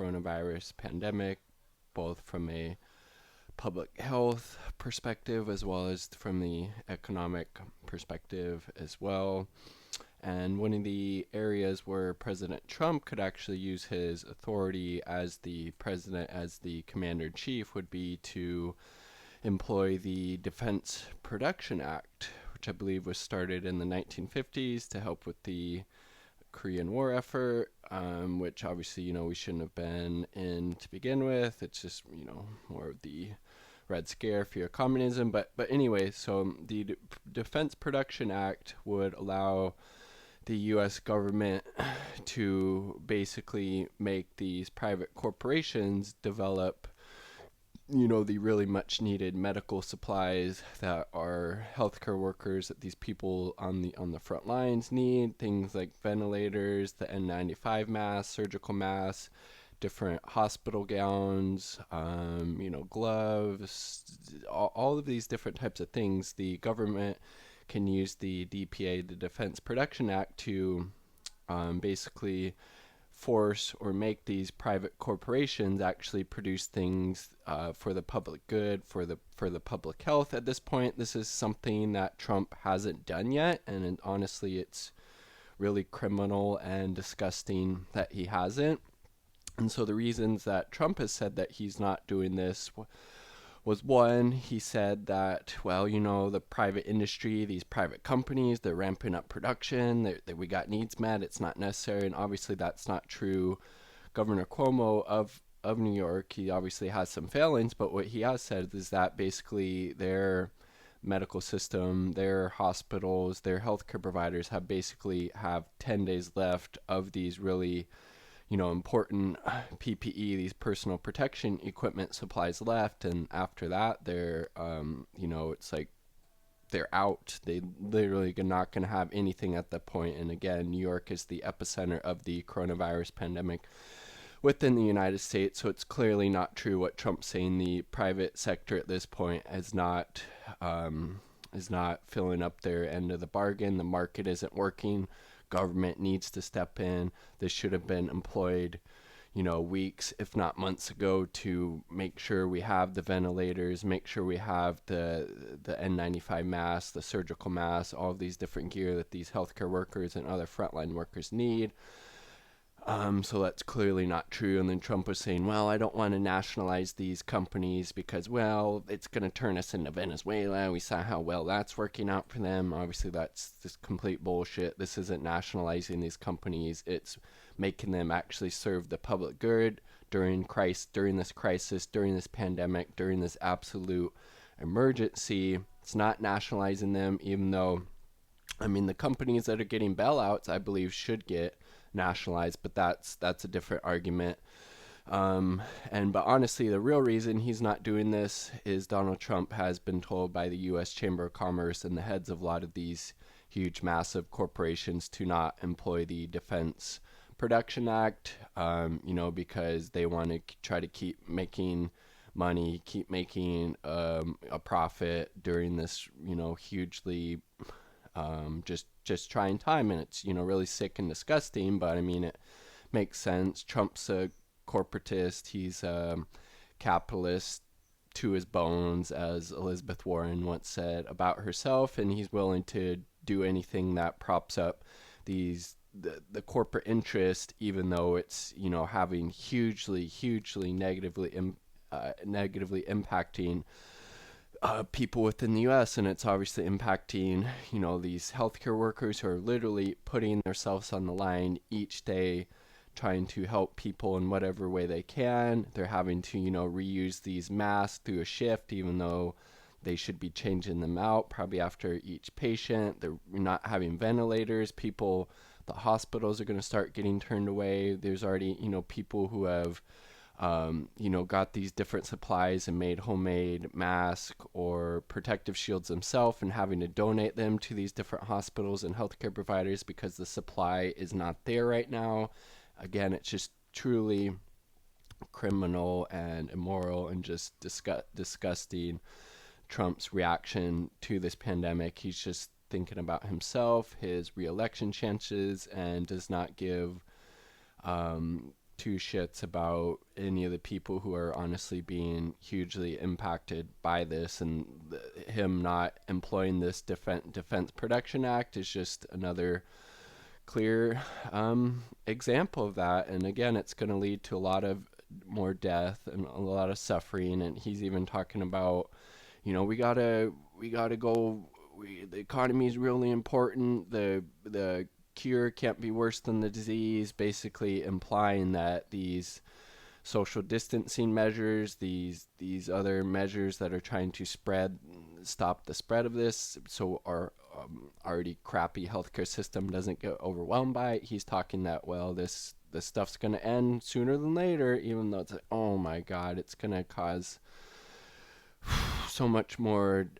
coronavirus pandemic, both from a public health perspective as well as from the economic perspective as well. And one of the areas where President Trump could actually use his authority as the president, as the commander in chief, would be to employ the Defense Production Act, which I believe was started in the 1950s to help with the Korean War effort, which obviously, we shouldn't have been in to begin with. It's just, more of the Red Scare, fear of communism. But anyway, so the Defense Production Act would allow the U.S. government to basically make these private corporations develop the really much needed medical supplies that our healthcare workers, that these people on the front lines need, things like ventilators, the N95 masks, surgical masks, different hospital gowns, gloves, all of these different types of things. The government can use the DPA, the Defense Production Act, to basically force or make these private corporations actually produce things for the public good, for the public health. At this point, this is something that Trump hasn't done yet, and honestly, it's really criminal and disgusting that he hasn't. And so the reasons that Trump has said that he's not doing this was, one, he said that, well, the private industry, these private companies, they're ramping up production, we got needs met, it's not necessary. And obviously that's not true. Governor Cuomo of New York, he obviously has some failings, but what he has said is that basically their medical system, their hospitals, their healthcare providers have 10 days left of these really important PPE, these personal protection equipment supplies left. And after that, they're, it's like they're out. They literally are not going to have anything at that point. And again, New York is the epicenter of the coronavirus pandemic within the United States. So it's clearly not true what Trump's saying. The private sector at this point is not filling up their end of the bargain. The market isn't working. Government needs to step in. This should have been employed, weeks, if not months ago, to make sure we have the ventilators, make sure we have the N95 masks, the surgical masks, all of these different gear that these healthcare workers and other frontline workers need. So that's clearly not true. And then Trump was saying, well, I don't want to nationalize these companies because, well, it's going to turn us into Venezuela. We saw how well that's working out for them. Obviously, that's just complete bullshit. This isn't nationalizing these companies. It's making them actually serve the public good during this crisis, during this pandemic, during this absolute emergency. It's not nationalizing them, even though, the companies that are getting bailouts, I believe, should get nationalized, but that's a different argument. But honestly, the real reason he's not doing this is Donald Trump has been told by the U.S. Chamber of Commerce and the heads of a lot of these huge, massive corporations to not employ the Defense Production Act, because they want to try to keep making money, keep making a profit during this, hugely just trying time. And it's really sick and disgusting, but it makes sense. Trump's a corporatist. He's a capitalist to his bones, as Elizabeth Warren once said about herself, and he's willing to do anything that props up the corporate interest, even though it's having hugely negatively impacting people within the U.S. And it's obviously impacting, these healthcare workers who are literally putting themselves on the line each day, trying to help people in whatever way they can. They're having to, reuse these masks through a shift, even though they should be changing them out probably after each patient. They're not having ventilators. The hospitals are going to start getting turned away. There's already, people who have got these different supplies and made homemade masks or protective shields themselves and having to donate them to these different hospitals and healthcare providers because the supply is not there right now. Again, it's just truly criminal and immoral and just disgusting. Trump's reaction to this pandemic. He's just thinking about himself, his re-election chances, and does not give two shits about any of the people who are honestly being hugely impacted by this, and him not employing this Defense Production Act is just another clear example of that. And again, it's going to lead to a lot of more death and a lot of suffering. And he's even talking about, we gotta go. The economy is really important. The cure can't be worse than the disease. Basically, implying that these social distancing measures, these other measures that are trying to stop the spread of this, so our already crappy healthcare system doesn't get overwhelmed by it. He's talking that, well, this stuff's gonna end sooner than later, even though it's like, oh my god, it's gonna cause so much more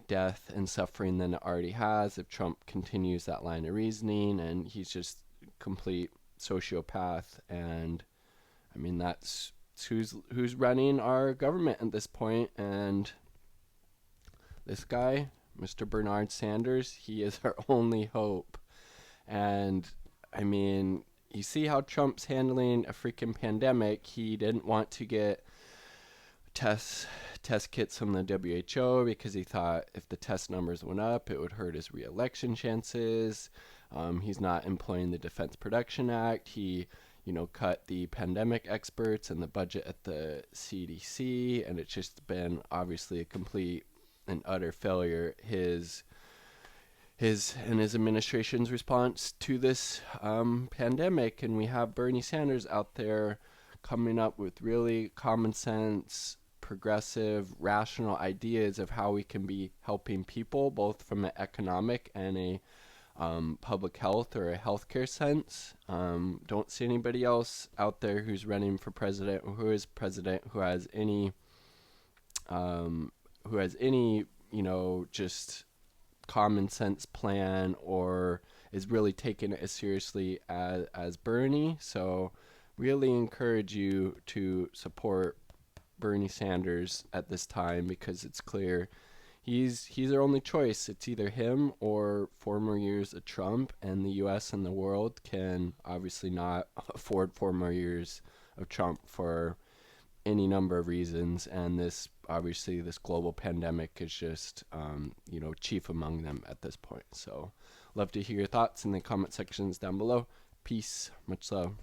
death and suffering than it already has if Trump continues that line of reasoning. And he's just a complete sociopath. And I mean, that's who's running our government at this point. And this guy, Mr. Bernard Sanders, he is our only hope. And I mean, you see how Trump's handling a freaking pandemic. He didn't want to get test kits from the WHO because he thought if the test numbers went up, it would hurt his re-election chances. He's not employing the Defense Production Act. He, cut the pandemic experts and the budget at the CDC, and it's just been obviously a complete and utter failure. His administration's response to this pandemic, and we have Bernie Sanders out there coming up with really common sense, progressive, rational ideas of how we can be helping people, both from an economic and a public health or a healthcare sense. Don't see anybody else out there who's running for president or who is president who has any, just common sense plan or is really taking it as seriously as Bernie. So really encourage you to support Bernie Sanders at this time, because it's clear he's our only choice. It's either him or 4 more years of Trump, and the US and the world can obviously not afford 4 more years of Trump for any number of reasons. And this global pandemic is just chief among them at this point. So love to hear your thoughts in the comment sections down below. Peace, much love.